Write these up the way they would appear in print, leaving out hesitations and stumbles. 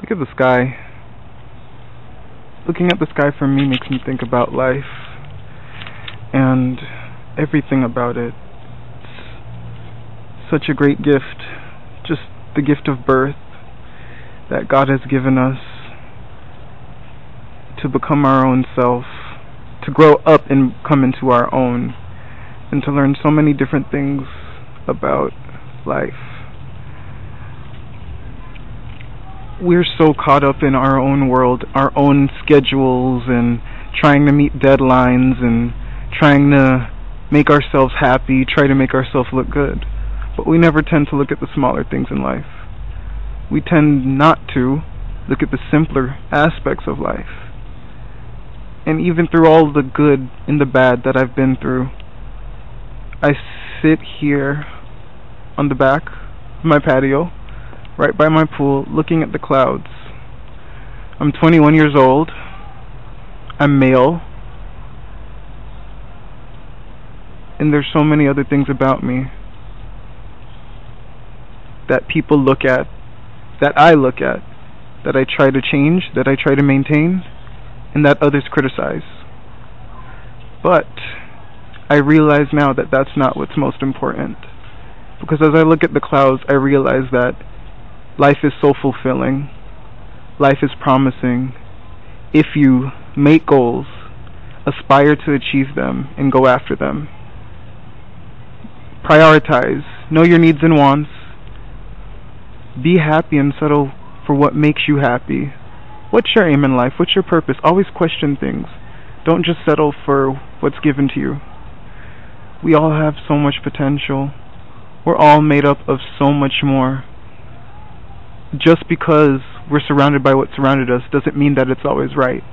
Look at the sky. Looking at the sky for me makes me think about life and everything about it. It's such a great gift, just the gift of birth that God has given us to become our own self, to grow up and come into our own, and to learn so many different things about life. We're so caught up in our own world, our own schedules, and trying to meet deadlines and trying to make ourselves happy, try to make ourselves look good. But we never tend to look at the smaller things in life. We tend not to look at the simpler aspects of life. And even through all the good and the bad that I've been through, I sit here on the back of my patio, right by my pool, looking at the clouds. I'm 21 years old. I'm male. And there's so many other things about me that people look at, that I look at, that I try to change, that I try to maintain, and that others criticize. But I realize now that that's not what's most important. Because as I look at the clouds, I realize that life is so fulfilling. Life is promising. If you make goals, aspire to achieve them, and go after them. Prioritize. Know your needs and wants. Be happy and settle for what makes you happy. What's your aim in life? What's your purpose? Always question things. Don't just settle for what's given to you. We all have so much potential. We're all made up of so much more. Just because we're surrounded by what surrounded us doesn't mean that it's always right.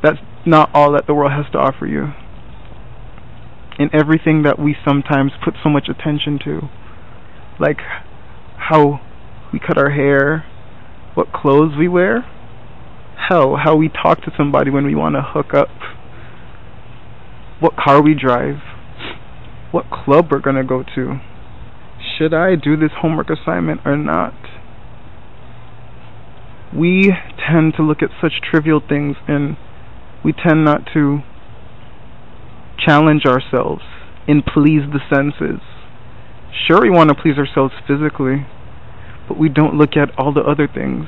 That's not all that the world has to offer you. And everything that we sometimes put so much attention to, like how we cut our hair, what clothes we wear, hell, how we talk to somebody when we want to hook up, what car we drive, what club we're going to go to, should I do this homework assignment or not? We tend to look at such trivial things, and we tend not to challenge ourselves and please the senses. Sure, we want to please ourselves physically, but we don't look at all the other things.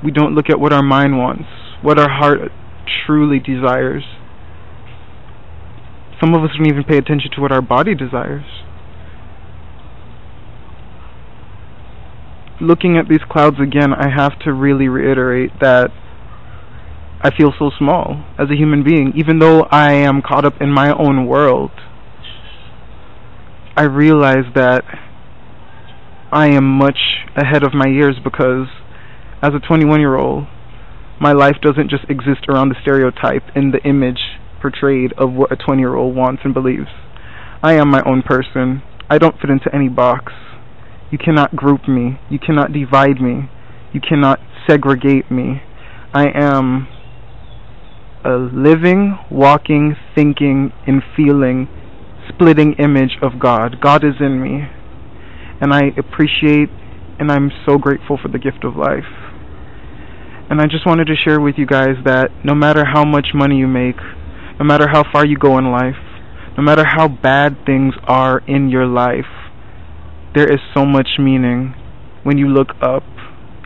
We don't look at what our mind wants, what our heart truly desires. Some of us don't even pay attention to what our body desires. Looking at these clouds again, I have to really reiterate that I feel so small as a human being. Even though I am caught up in my own world, I realize that I am much ahead of my years, because as a 21-year-old, my life doesn't just exist around the stereotype and the image portrayed of what a 20-year-old wants and believes. I am my own person. I don't fit into any box. You cannot group me. You cannot divide me. You cannot segregate me. I am a living, walking, thinking, and feeling, splitting image of God. God is in me. And I appreciate and I'm so grateful for the gift of life. And I just wanted to share with you guys that no matter how much money you make, no matter how far you go in life, no matter how bad things are in your life, there is so much meaning when you look up.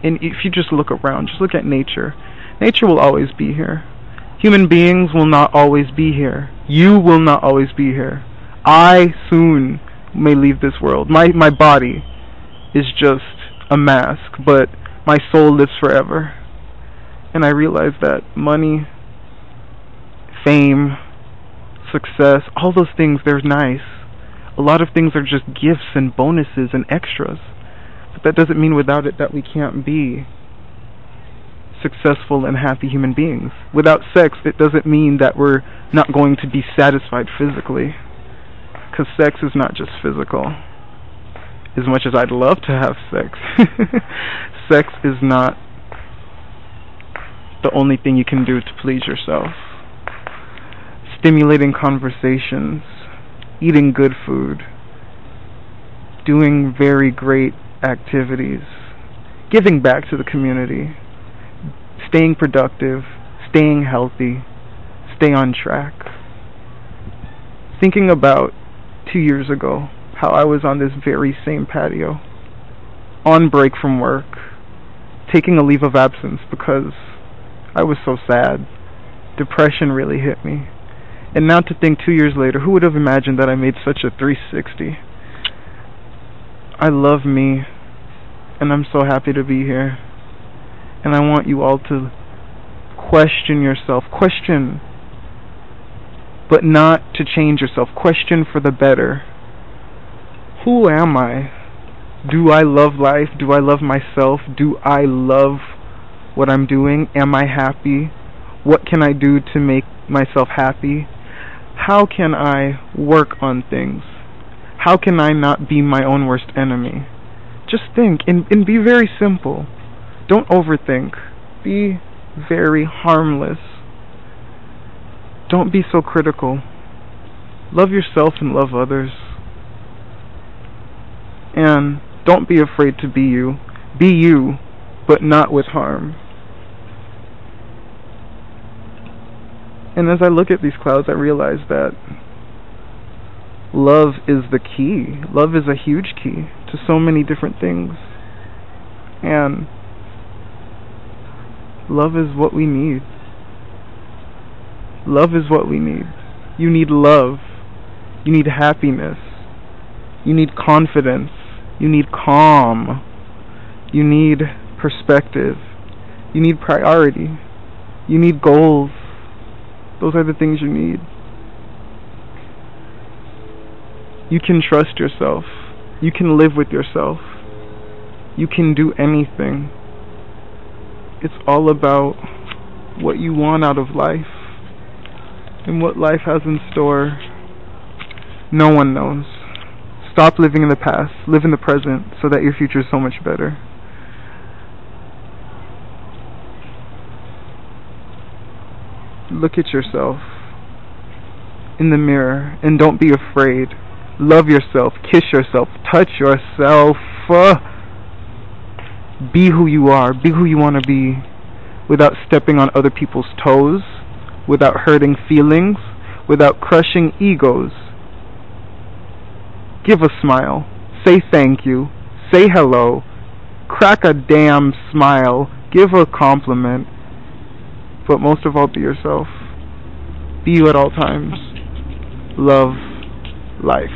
And if you just look around, just look at nature. Nature will always be here. Human beings will not always be here. You will not always be here. I soon may leave this world. My body is just a mask, but my soul lives forever. And I realize that money, fame, success, all those things, they're nice. A lot of things are just gifts and bonuses and extras. But that doesn't mean without it that we can't be successful and happy human beings. Without sex, it doesn't mean that we're not going to be satisfied physically. Because sex is not just physical. As much as I'd love to have sex, sex is not the only thing you can do to please yourself. Stimulating conversations, eating good food, doing very great activities, giving back to the community, staying productive, staying healthy, stay on track. Thinking about 2 years ago, how I was on this very same patio, on break from work, taking a leave of absence because I was so sad. Depression really hit me. And now to think 2 years later, who would have imagined that I made such a 360? I love me, and I'm so happy to be here. And I want you all to question yourself. Question, but not to change yourself. Question for the better. Who am I? Do I love life? Do I love myself? Do I love what I'm doing? Am I happy? What can I do to make myself happy? How can I work on things? How can I not be my own worst enemy? Just think and be very simple. Don't overthink. Be very harmless. Don't be so critical. Love yourself and love others. And don't be afraid to be you. Be you, but not with harm. And as I look at these clouds, I realize that love is the key. Love is a huge key to so many different things. And love is what we need. Love is what we need. You need love. You need happiness. You need confidence. You need calm. You need perspective. You need priority. You need goals. Those are the things you need. You can trust yourself. You can live with yourself. You can do anything. It's all about what you want out of life and what life has in store. No one knows. Stop living in the past. Live in the present so that your future is so much better. Look at yourself in the mirror and don't be afraid. Love yourself. Kiss yourself. Touch yourself. Be who you are. Be who you want to be without stepping on other people's toes, without hurting feelings, without crushing egos. Give a smile. Say thank you. Say hello. Crack a damn smile. Give a compliment. But most of all, be yourself. Be you at all times. Love life.